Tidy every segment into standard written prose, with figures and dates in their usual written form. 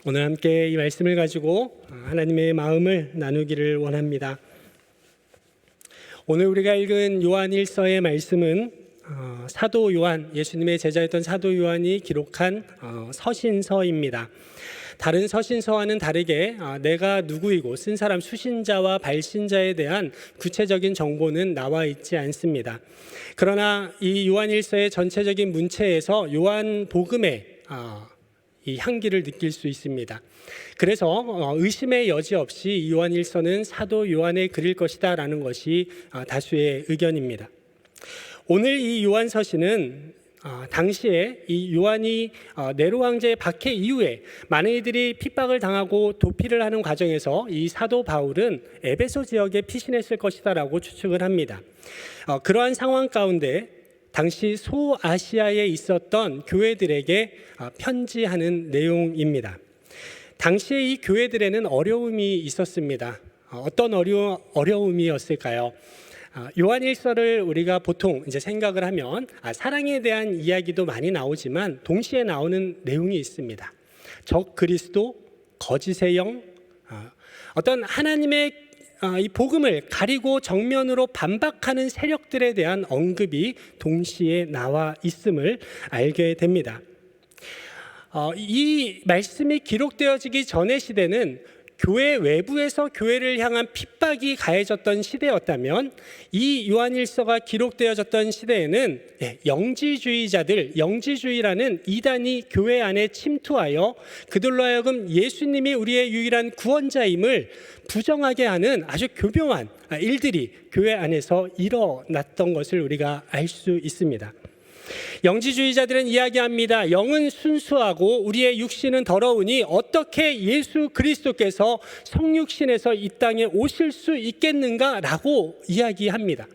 오늘 함께 이 말씀을 가지고 하나님의 마음을 나누기를 원합니다. 오늘 우리가 읽은 요한 1서의 말씀은 사도 요한, 예수님의 제자였던 사도 요한이 기록한 서신서입니다. 다른 서신서와는 다르게 내가 누구이고 쓴 사람 수신자와 발신자에 대한 구체적인 정보는 나와 있지 않습니다. 그러나 이 요한 1서의 전체적인 문체에서 요한 복음의 이 향기를 느낄 수 있습니다. 그래서 의심의 여지 없이 이 요한 1서는 사도 요한의 글일 것이다 라는 것이 다수의 의견입니다. 오늘 이 요한 서신은 당시에 이 요한이 네로 황제의 박해 이후에 많은 이들이 핍박을 당하고 도피를 하는 과정에서 이 사도 바울은 에베소 지역에 피신했을 것이다 라고 추측을 합니다. 그러한 상황 가운데 당시 소아시아에 있었던 교회들에게 편지하는 내용입니다. 당시에 이 교회들에는 어려움이 있었습니다. 어떤 어려움이었을까요? 요한 1서를 우리가 보통 이제 생각을 하면 사랑에 대한 이야기도 많이 나오지만 동시에 나오는 내용이 있습니다. 적 그리스도, 거짓의 영, 어떤 하나님의 이 복음을 가리고 정면으로 반박하는 세력들에 대한 언급이 동시에 나와 있음을 알게 됩니다. 이 말씀이 기록되어지기 전의 시대는 교회 외부에서 교회를 향한 핍박이 가해졌던 시대였다면 이 요한 1서가 기록되어졌던 시대에는 영지주의라는 이단이 교회 안에 침투하여 그들로 하여금 예수님이 우리의 유일한 구원자임을 부정하게 하는 아주 교묘한 일들이 교회 안에서 일어났던 것을 우리가 알 수 있습니다. 영지주의자들은 이야기합니다. 영은 순수하고 우리의 육신은 더러우니 어떻게 예수 그리스도께서 성육신에서 이 땅에 오실 수 있겠는가? 라고 이야기합니다.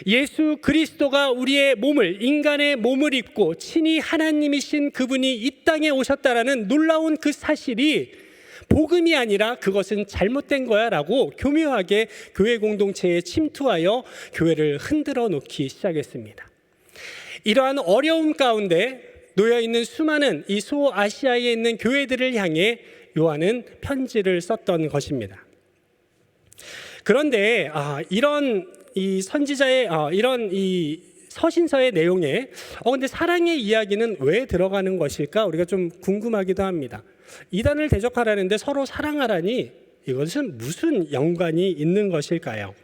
예수 그리스도가 우리의 몸을, 인간의 몸을 입고 친히 하나님이신 그분이 이 땅에 오셨다라는 놀라운 그 사실이 복음이 아니라 그것은 잘못된 거야 라고 교묘하게 교회 공동체에 침투하여 교회를 흔들어 놓기 시작했습니다. 이러한 어려움 가운데 놓여있는 수많은 이 소아시아에 있는 교회들을 향해 요한은 편지를 썼던 것입니다. 그런데 이런 이 선지자의 이런 이 서신서의 내용에 근데 사랑의 이야기는 왜 들어가는 것일까? 우리가 좀 궁금하기도 합니다. 이단을 대적하라는데 서로 사랑하라니 이것은 무슨 연관이 있는 것일까요?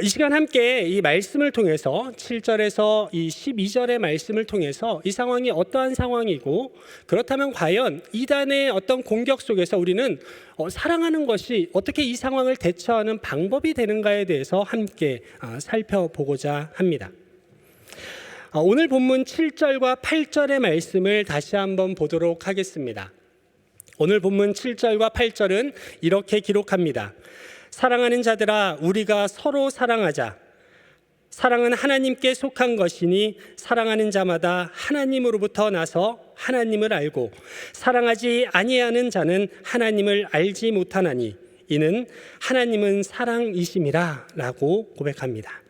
이 시간 함께 이 말씀을 통해서 7절에서 이 12절의 말씀을 통해서 이 상황이 어떠한 상황이고 그렇다면 과연 이단의 어떤 공격 속에서 우리는 사랑하는 것이 어떻게 이 상황을 대처하는 방법이 되는가에 대해서 함께 살펴보고자 합니다. 오늘 본문 7절과 8절의 말씀을 다시 한번 보도록 하겠습니다. 오늘 본문 7절과 8절은 이렇게 기록합니다. 사랑하는 자들아 우리가 서로 사랑하자. 사랑은 하나님께 속한 것이니 사랑하는 자마다 하나님으로부터 나서 하나님을 알고 사랑하지 아니하는 자는 하나님을 알지 못하나니 이는 하나님은 사랑이심이라 라고 고백합니다.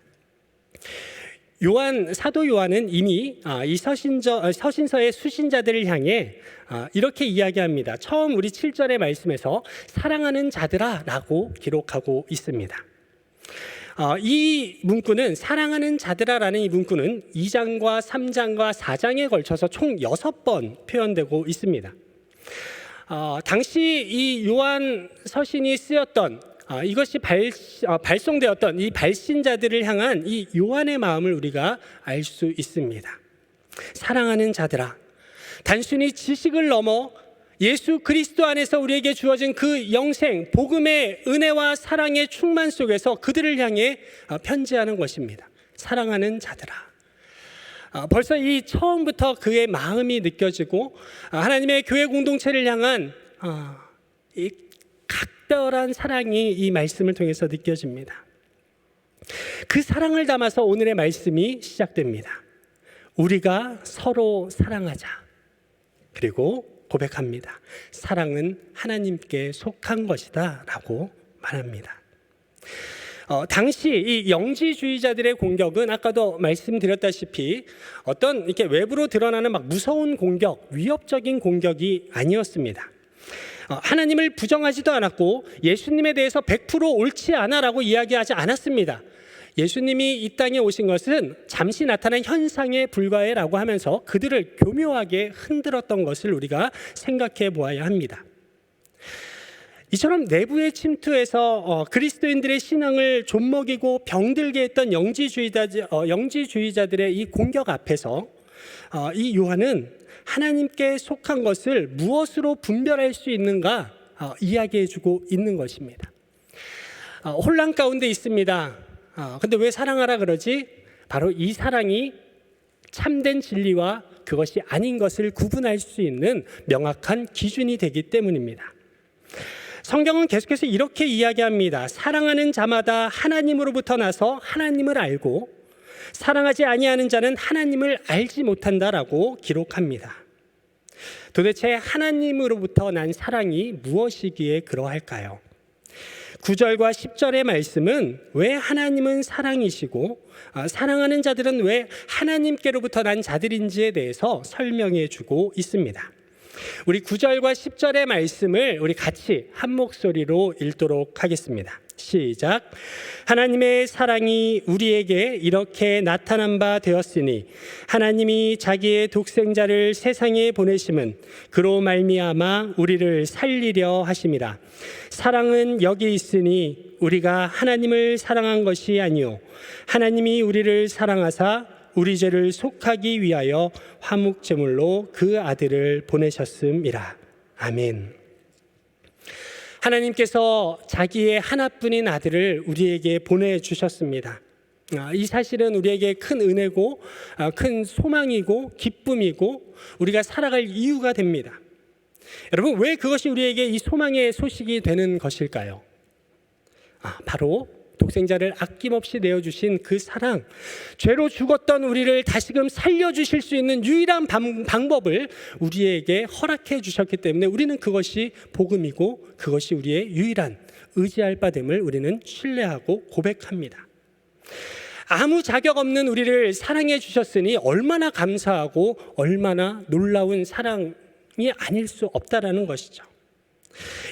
사도 요한은 이미 이 서신서의 수신자들을 향해 이렇게 이야기합니다. 처음 우리 7절의 말씀에서 사랑하는 자들아 라고 기록하고 있습니다. 이 문구는 사랑하는 자들아 라는 이 문구는 2장과 3장과 4장에 걸쳐서 총 6번 표현되고 있습니다. 당시 이 요한 서신이 쓰였던 이것이 발송되었던 이 발신자들을 향한 이 요한의 마음을 우리가 알 수 있습니다. 사랑하는 자들아, 단순히 지식을 넘어 예수 그리스도 안에서 우리에게 주어진 그 영생, 복음의 은혜와 사랑의 충만 속에서 그들을 향해 편지하는 것입니다. 사랑하는 자들아. 벌써 이 처음부터 그의 마음이 느껴지고 하나님의 교회 공동체를 향한 이 각별한 사랑이 이 말씀을 통해서 느껴집니다. 그 사랑을 담아서 오늘의 말씀이 시작됩니다. 우리가 서로 사랑하자. 그리고 고백합니다. 사랑은 하나님께 속한 것이다 라고 말합니다. 당시 이 영지주의자들의 공격은 아까도 말씀드렸다시피 어떤 이렇게 외부로 드러나는 막 무서운 공격, 위협적인 공격이 아니었습니다. 하나님을 부정하지도 않았고 예수님에 대해서 100% 옳지 않아라고 이야기하지 않았습니다. 예수님이 이 땅에 오신 것은 잠시 나타난 현상에 불과해라고 하면서 그들을 교묘하게 흔들었던 것을 우리가 생각해 보아야 합니다. 이처럼 내부에 침투해서 그리스도인들의 신앙을 좀먹이고 병들게 했던 영지주의자들의 이 공격 앞에서 이 요한은 하나님께 속한 것을 무엇으로 분별할 수 있는가 이야기해주고 있는 것입니다. 혼란 가운데 있습니다. 근데 왜 사랑하라 그러지? 바로 이 사랑이 참된 진리와 그것이 아닌 것을 구분할 수 있는 명확한 기준이 되기 때문입니다. 성경은 계속해서 이렇게 이야기합니다. 사랑하는 자마다 하나님으로부터 나서 하나님을 알고 사랑하지 아니하는 자는 하나님을 알지 못한다라고 기록합니다. 도대체 하나님으로부터 난 사랑이 무엇이기에 그러할까요? 9절과 10절의 말씀은 왜 하나님은 사랑이시고 사랑하는 자들은 왜 하나님께로부터 난 자들인지에 대해서 설명해 주고 있습니다. 우리 9절과 10절의 말씀을 우리 같이 한 목소리로 읽도록 하겠습니다. 시작. 하나님의 사랑이 우리에게 이렇게 나타난 바 되었으니 하나님이 자기의 독생자를 세상에 보내심은 그로 말미암아 우리를 살리려 하심이라. 사랑은 여기 있으니 우리가 하나님을 사랑한 것이 아니요 하나님이 우리를 사랑하사 우리 죄를 속하기 위하여 화목제물로 그 아들을 보내셨음이라. 아멘. 하나님께서 자기의 하나뿐인 아들을 우리에게 보내주셨습니다. 이 사실은 우리에게 큰 은혜고 큰 소망이고 기쁨이고 우리가 살아갈 이유가 됩니다. 여러분, 왜 그것이 우리에게 이 소망의 소식이 되는 것일까요? 바로 독생자를 아낌없이 내어주신 그 사랑, 죄로 죽었던 우리를 다시금 살려주실 수 있는 유일한 방법을 우리에게 허락해 주셨기 때문에 우리는 그것이 복음이고 그것이 우리의 유일한 의지할 바됨을 우리는 신뢰하고 고백합니다. 아무 자격 없는 우리를 사랑해 주셨으니 얼마나 감사하고 얼마나 놀라운 사랑이 아닐 수 없다라는 것이죠.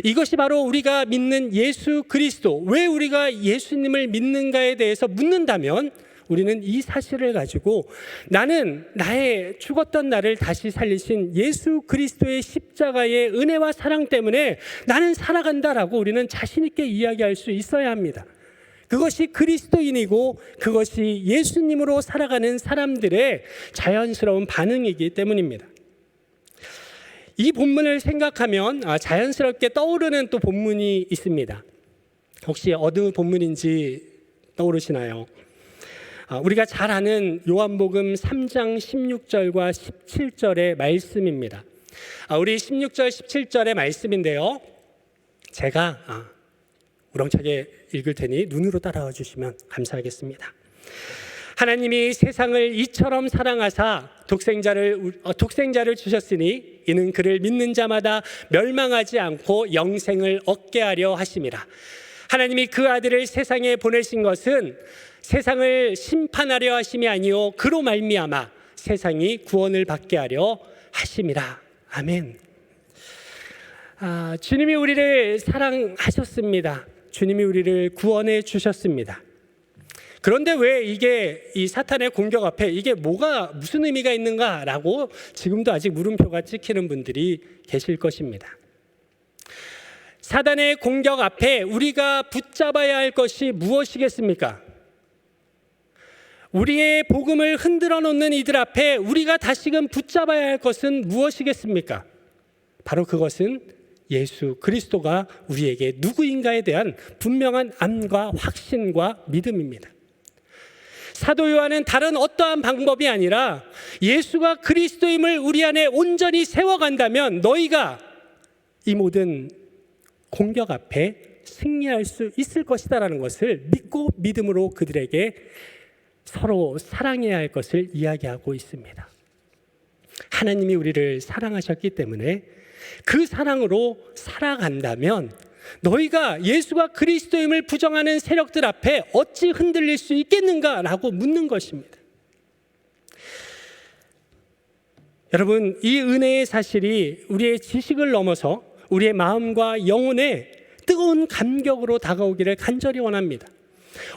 이것이 바로 우리가 믿는 예수 그리스도, 왜 우리가 예수님을 믿는가에 대해서 묻는다면 우리는 이 사실을 가지고 나는 나의 죽었던 나를 다시 살리신 예수 그리스도의 십자가의 은혜와 사랑 때문에 나는 살아간다라고 우리는 자신 있게 이야기할 수 있어야 합니다. 그것이 그리스도인이고 그것이 예수님으로 살아가는 사람들의 자연스러운 반응이기 때문입니다. 이 본문을 생각하면 자연스럽게 떠오르는 또 본문이 있습니다. 혹시 어느 본문인지 떠오르시나요? 우리가 잘 아는 요한복음 3장 16절과 17절의 말씀입니다. 우리 16절 17절의 말씀인데요, 제가 우렁차게 읽을 테니 눈으로 따라와 주시면 감사하겠습니다. 하나님이 세상을 이처럼 사랑하사 독생자를 주셨으니 이는 그를 믿는 자마다 멸망하지 않고 영생을 얻게 하려 하심이라. 하나님이 그 아들을 세상에 보내신 것은 세상을 심판하려 하심이 아니요 그로 말미암아 세상이 구원을 받게 하려 하심이라. 아멘. 주님이 우리를 사랑하셨습니다. 주님이 우리를 구원해 주셨습니다. 그런데 왜 이게 이 사탄의 공격 앞에 이게 무슨 의미가 있는가라고 지금도 아직 물음표가 찍히는 분들이 계실 것입니다. 사탄의 공격 앞에 우리가 붙잡아야 할 것이 무엇이겠습니까? 우리의 복음을 흔들어 놓는 이들 앞에 우리가 다시금 붙잡아야 할 것은 무엇이겠습니까? 바로 그것은 예수 그리스도가 우리에게 누구인가에 대한 분명한 암과 확신과 믿음입니다. 사도 요한은 다른 어떠한 방법이 아니라 예수가 그리스도임을 우리 안에 온전히 세워간다면 너희가 이 모든 공격 앞에 승리할 수 있을 것이다라는 것을 믿고 믿음으로 그들에게 서로 사랑해야 할 것을 이야기하고 있습니다. 하나님이 우리를 사랑하셨기 때문에 그 사랑으로 살아간다면 너희가 예수가 그리스도임을 부정하는 세력들 앞에 어찌 흔들릴 수 있겠는가라고 묻는 것입니다. 여러분, 이 은혜의 사실이 우리의 지식을 넘어서 우리의 마음과 영혼에 뜨거운 감격으로 다가오기를 간절히 원합니다.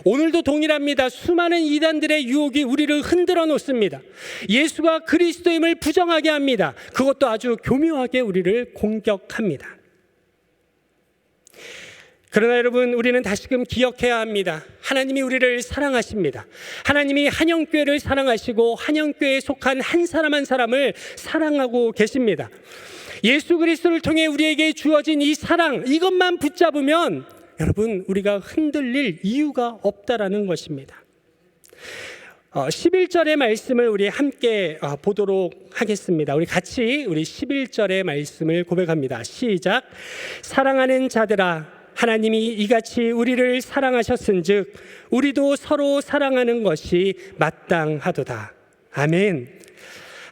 오늘도 동일합니다. 수많은 이단들의 유혹이 우리를 흔들어 놓습니다. 예수가 그리스도임을 부정하게 합니다. 그것도 아주 교묘하게 우리를 공격합니다. 그러나 여러분, 우리는 다시금 기억해야 합니다. 하나님이 우리를 사랑하십니다. 하나님이 한영교회를 사랑하시고 한영교회에 속한 한 사람 한 사람을 사랑하고 계십니다. 예수 그리스도를 통해 우리에게 주어진 이 사랑, 이것만 붙잡으면 여러분, 우리가 흔들릴 이유가 없다라는 것입니다. 11절의 말씀을 우리 함께 보도록 하겠습니다. 우리 같이 우리 11절의 말씀을 고백합니다. 시작. 사랑하는 자들아, 하나님이 이같이 우리를 사랑하셨은즉 우리도 서로 사랑하는 것이 마땅하도다. 아멘.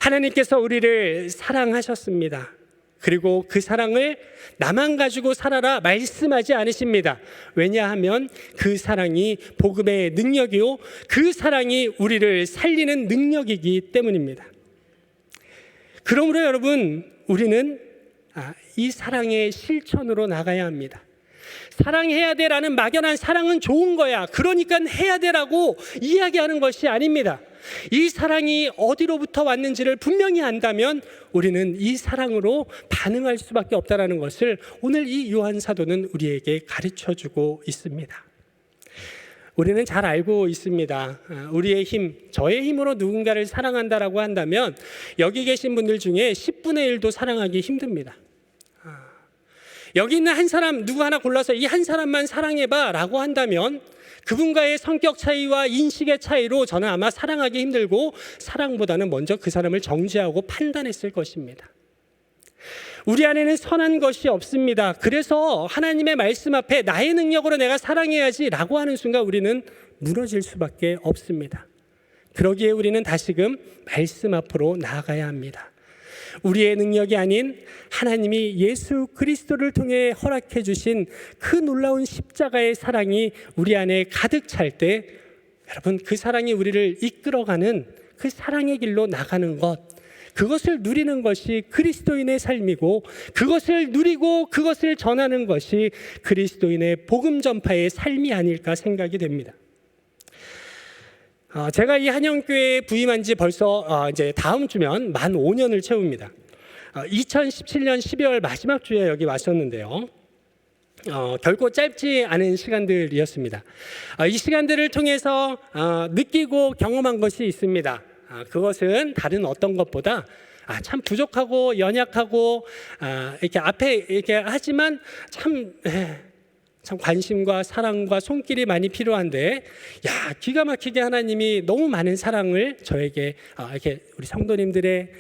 하나님께서 우리를 사랑하셨습니다. 그리고 그 사랑을 나만 가지고 살아라 말씀하지 않으십니다. 왜냐하면 그 사랑이 복음의 능력이요, 그 사랑이 우리를 살리는 능력이기 때문입니다. 그러므로 여러분, 우리는 이 사랑의 실천으로 나가야 합니다. 사랑해야 돼라는 막연한 사랑은 좋은 거야, 그러니까 해야 돼라고 이야기하는 것이 아닙니다. 이 사랑이 어디로부터 왔는지를 분명히 안다면 우리는 이 사랑으로 반응할 수밖에 없다는 것을 오늘 이 요한 사도는 우리에게 가르쳐주고 있습니다. 우리는 잘 알고 있습니다. 우리의 힘, 저의 힘으로 누군가를 사랑한다라고 한다면 여기 계신 분들 중에 10분의 1도 사랑하기 힘듭니다. 여기 있는 한 사람 누구 하나 골라서 이 한 사람만 사랑해봐 라고 한다면 그분과의 성격 차이와 인식의 차이로 저는 아마 사랑하기 힘들고 사랑보다는 먼저 그 사람을 정죄하고 판단했을 것입니다. 우리 안에는 선한 것이 없습니다. 그래서 하나님의 말씀 앞에 나의 능력으로 내가 사랑해야지 라고 하는 순간 우리는 무너질 수밖에 없습니다. 그러기에 우리는 다시금 말씀 앞으로 나아가야 합니다. 우리의 능력이 아닌 하나님이 예수 그리스도를 통해 허락해 주신 그 놀라운 십자가의 사랑이 우리 안에 가득 찰 때 여러분, 그 사랑이 우리를 이끌어가는 그 사랑의 길로 나가는 것, 그것을 누리는 것이 그리스도인의 삶이고 그것을 누리고 그것을 전하는 것이 그리스도인의 복음 전파의 삶이 아닐까 생각이 됩니다. 제가 이 한영교회에 부임한 지 벌써 이제 다음 주면 만 5년을 채웁니다. 2017년 12월 마지막 주에 여기 왔었는데요. 결코 짧지 않은 시간들이었습니다. 이 시간들을 통해서 느끼고 경험한 것이 있습니다. 그것은 다른 어떤 것보다 참 부족하고 연약하고 이렇게 앞에 이렇게 하지만 참 관심과 사랑과 손길이 많이 필요한데, 기가 막히게 하나님이 너무 많은 사랑을 저에게 이렇게 우리 성도님들의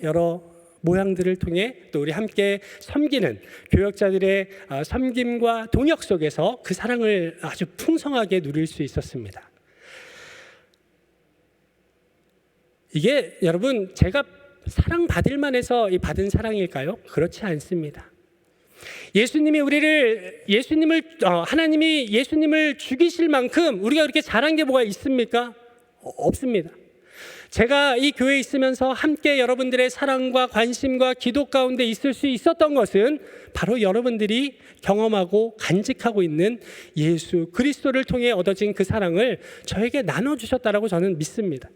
여러 모양들을 통해 또 우리 함께 섬기는 교역자들의 섬김과 동역 속에서 그 사랑을 아주 풍성하게 누릴 수 있었습니다. 이게 여러분, 제가 사랑받을 만해서 받은 사랑일까요? 그렇지 않습니다. 하나님이 예수님을 죽이실 만큼 우리가 그렇게 잘한 게 뭐가 있습니까? 없습니다. 제가 이 교회에 있으면서 함께 여러분들의 사랑과 관심과 기도 가운데 있을 수 있었던 것은 바로 여러분들이 경험하고 간직하고 있는 예수 그리스도를 통해 얻어진 그 사랑을 저에게 나눠주셨다라고 저는 믿습니다.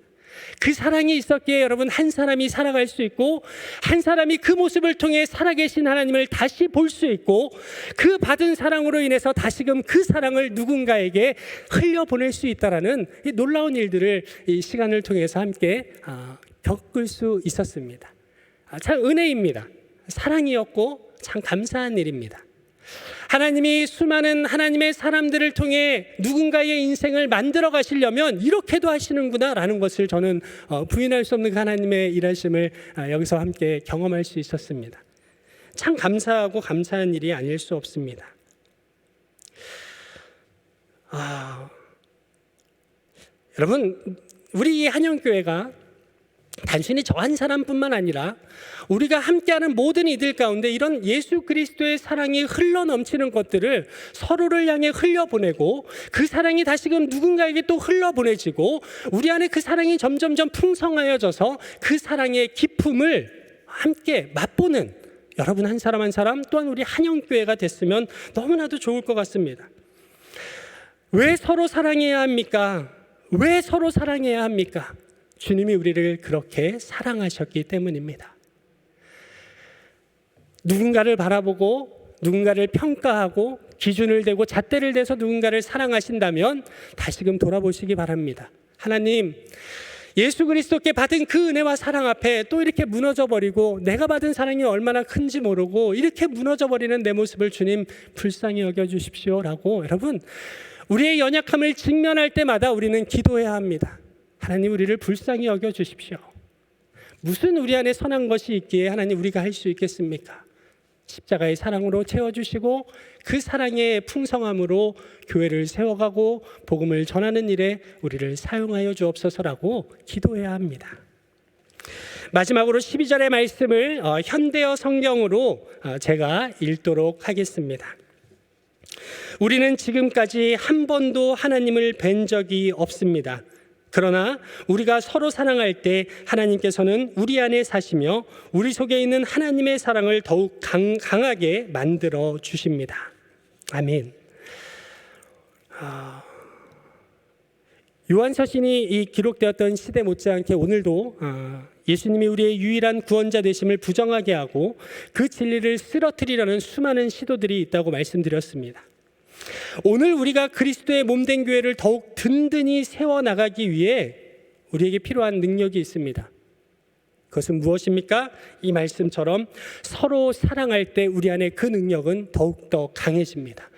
그 사랑이 있었기에 여러분, 한 사람이 살아갈 수 있고 한 사람이 그 모습을 통해 살아계신 하나님을 다시 볼 수 있고 그 받은 사랑으로 인해서 다시금 그 사랑을 누군가에게 흘려보낼 수 있다라는 이 놀라운 일들을 이 시간을 통해서 함께 겪을 수 있었습니다. 참 은혜입니다. 사랑이었고 참 감사한 일입니다. 하나님이 수많은 하나님의 사람들을 통해 누군가의 인생을 만들어 가시려면 이렇게도 하시는구나 라는 것을 저는 부인할 수 없는 하나님의 일하심을 여기서 함께 경험할 수 있었습니다. 참 감사하고 감사한 일이 아닐 수 없습니다. 여러분, 우리 한영교회가 단순히 저 한 사람뿐만 아니라 우리가 함께하는 모든 이들 가운데 이런 예수 그리스도의 사랑이 흘러넘치는 것들을 서로를 향해 흘려보내고, 그 사랑이 다시금 누군가에게 또 흘러보내지고, 우리 안에 그 사랑이 점점점 풍성하여져서 그 사랑의 기쁨을 함께 맛보는 여러분 한 사람 한 사람, 또한 우리 한영교회가 됐으면 너무나도 좋을 것 같습니다. 왜 서로 사랑해야 합니까? 왜 서로 사랑해야 합니까? 주님이 우리를 그렇게 사랑하셨기 때문입니다. 누군가를 바라보고 누군가를 평가하고 기준을 대고 잣대를 대서 누군가를 사랑하신다면 다시금 돌아보시기 바랍니다. 하나님, 예수 그리스도께 받은 그 은혜와 사랑 앞에 또 이렇게 무너져 버리고, 내가 받은 사랑이 얼마나 큰지 모르고 이렇게 무너져 버리는 내 모습을 주님 불쌍히 여겨주십시오라고, 여러분, 우리의 연약함을 직면할 때마다 우리는 기도해야 합니다. 하나님, 우리를 불쌍히 여겨주십시오. 무슨 우리 안에 선한 것이 있기에 하나님 우리가 할 수 있겠습니까? 십자가의 사랑으로 채워주시고 그 사랑의 풍성함으로 교회를 세워가고 복음을 전하는 일에 우리를 사용하여 주옵소서라고 기도해야 합니다. 마지막으로 12절의 말씀을 현대어 성경으로 제가 읽도록 하겠습니다. 우리는 지금까지 한 번도 하나님을 뵌 적이 없습니다. 그러나 우리가 서로 사랑할 때 하나님께서는 우리 안에 사시며 우리 속에 있는 하나님의 사랑을 더욱 강하게 만들어 주십니다. 아멘. 요한서신이 이 기록되었던 시대 못지않게 오늘도 예수님이 우리의 유일한 구원자 되심을 부정하게 하고 그 진리를 쓰러뜨리려는 수많은 시도들이 있다고 말씀드렸습니다. 오늘 우리가 그리스도의 몸된 교회를 더욱 든든히 세워나가기 위해 우리에게 필요한 능력이 있습니다. 그것은 무엇입니까? 이 말씀처럼 서로 사랑할 때 우리 안에 그 능력은 더욱더 강해집니다.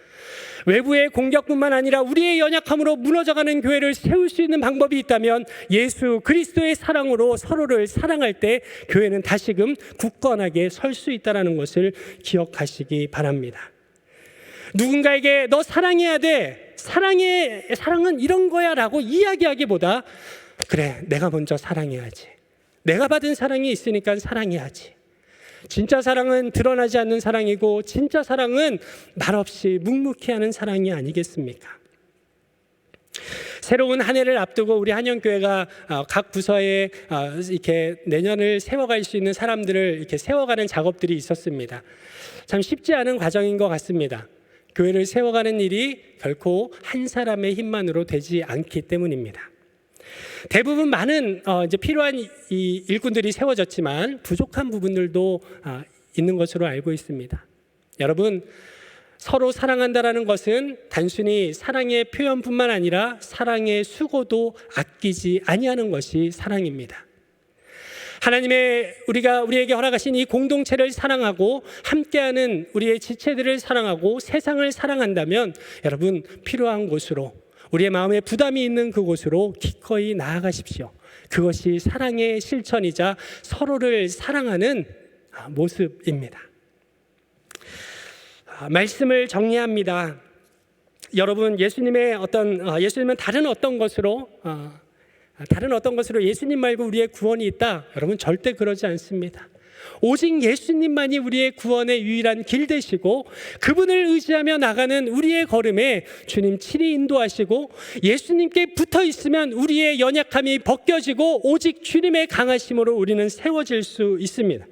외부의 공격뿐만 아니라 우리의 연약함으로 무너져가는 교회를 세울 수 있는 방법이 있다면 예수 그리스도의 사랑으로 서로를 사랑할 때 교회는 다시금 굳건하게 설 수 있다는 것을 기억하시기 바랍니다. 누군가에게 너 사랑해야 돼, 사랑은 이런 거야 라고 이야기하기보다, 그래, 내가 먼저 사랑해야지, 내가 받은 사랑이 있으니까 사랑해야지. 진짜 사랑은 드러나지 않는 사랑이고, 진짜 사랑은 말없이 묵묵히 하는 사랑이 아니겠습니까? 새로운 한 해를 앞두고 우리 한영교회가 각 부서에 이렇게 내년을 세워갈 수 있는 사람들을 이렇게 세워가는 작업들이 있었습니다. 참 쉽지 않은 과정인 것 같습니다. 교회를 세워가는 일이 결코 한 사람의 힘만으로 되지 않기 때문입니다. 대부분 많은 이제 필요한 이 일꾼들이 세워졌지만 부족한 부분들도 있는 것으로 알고 있습니다. 여러분, 서로 사랑한다라는 것은 단순히 사랑의 표현뿐만 아니라 사랑의 수고도 아끼지 아니하는 것이 사랑입니다. 하나님의 우리에게 허락하신 이 공동체를 사랑하고 함께하는 우리의 지체들을 사랑하고 세상을 사랑한다면 여러분, 필요한 곳으로, 우리의 마음에 부담이 있는 그곳으로 기꺼이 나아가십시오. 그것이 사랑의 실천이자 서로를 사랑하는 모습입니다. 말씀을 정리합니다. 여러분, 예수님은 다른 어떤 것으로 예수님 말고 우리의 구원이 있다? 여러분, 절대 그러지 않습니다. 오직 예수님만이 우리의 구원의 유일한 길 되시고, 그분을 의지하며 나가는 우리의 걸음에 주님 친히 인도하시고, 예수님께 붙어 있으면 우리의 연약함이 벗겨지고 오직 주님의 강하심으로 우리는 세워질 수 있습니다.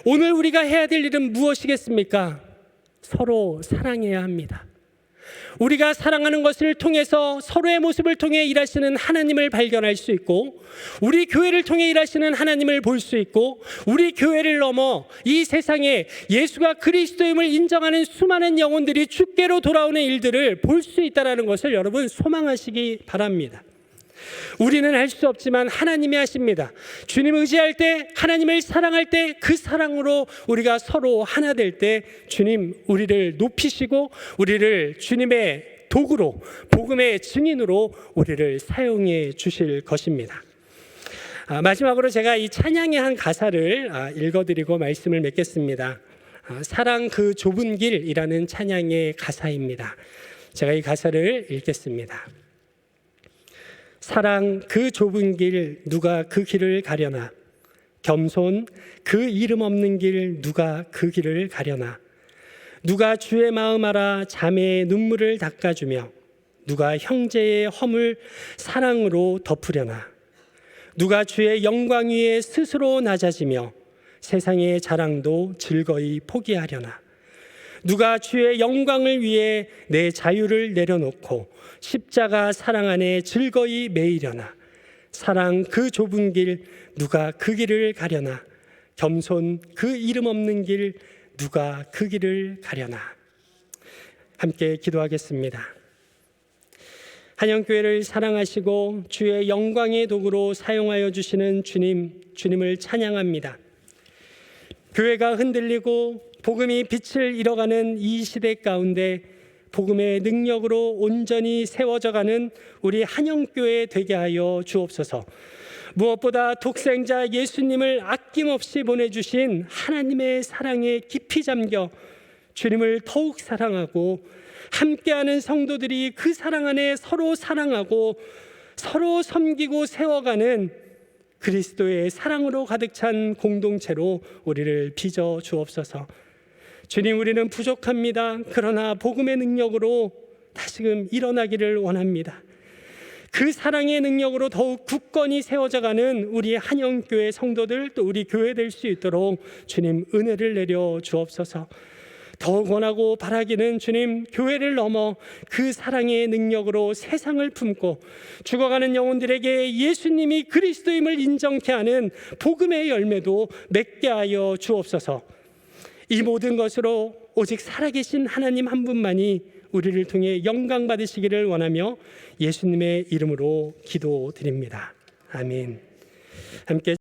오늘 우리가 해야 될 일은 무엇이겠습니까? 서로 사랑해야 합니다. 우리가 사랑하는 것을 통해서 서로의 모습을 통해 일하시는 하나님을 발견할 수 있고, 우리 교회를 통해 일하시는 하나님을 볼 수 있고, 우리 교회를 넘어 이 세상에 예수가 그리스도임을 인정하는 수많은 영혼들이 주께로 돌아오는 일들을 볼 수 있다는 것을 여러분 소망하시기 바랍니다. 우리는 할 수 없지만 하나님이 하십니다. 주님 의지할 때, 하나님을 사랑할 때, 그 사랑으로 우리가 서로 하나 될 때 주님 우리를 높이시고 우리를 주님의 도구로, 복음의 증인으로 우리를 사용해 주실 것입니다. 마지막으로 제가 이 찬양의 한 가사를 읽어드리고 말씀을 맺겠습니다. 사랑 그 좁은 길이라는 찬양의 가사입니다. 제가 이 가사를 읽겠습니다. 사랑 그 좁은 길 누가 그 길을 가려나. 겸손 그 이름 없는 길 누가 그 길을 가려나. 누가 주의 마음 알아 자매의 눈물을 닦아주며 누가 형제의 허물 사랑으로 덮으려나. 누가 주의 영광 위에 스스로 낮아지며 세상의 자랑도 즐거이 포기하려나. 누가 주의 영광을 위해 내 자유를 내려놓고 십자가 사랑 안에 즐거이 매이려나. 사랑 그 좁은 길 누가 그 길을 가려나. 겸손 그 이름 없는 길 누가 그 길을 가려나. 함께 기도하겠습니다. 한영교회를 사랑하시고 주의 영광의 도구로 사용하여 주시는 주님을 찬양합니다. 교회가 흔들리고 복음이 빛을 잃어가는 이 시대 가운데 복음의 능력으로 온전히 세워져가는 우리 한영교회 되게 하여 주옵소서. 무엇보다 독생자 예수님을 아낌없이 보내주신 하나님의 사랑에 깊이 잠겨 주님을 더욱 사랑하고 함께하는 성도들이 그 사랑 안에 서로 사랑하고 서로 섬기고 세워가는 그리스도의 사랑으로 가득 찬 공동체로 우리를 빚어 주옵소서. 주님, 우리는 부족합니다. 그러나 복음의 능력으로 다시금 일어나기를 원합니다. 그 사랑의 능력으로 더욱 굳건히 세워져가는 우리 한영교회 성도들, 또 우리 교회 될 수 있도록 주님 은혜를 내려 주옵소서. 더욱 원하고 바라기는 주님, 교회를 넘어 그 사랑의 능력으로 세상을 품고 죽어가는 영혼들에게 예수님이 그리스도임을 인정케 하는 복음의 열매도 맺게 하여 주옵소서. 이 모든 것으로 오직 살아계신 하나님 한 분만이 우리를 통해 영광 받으시기를 원하며 예수님의 이름으로 기도드립니다. 아멘. 함께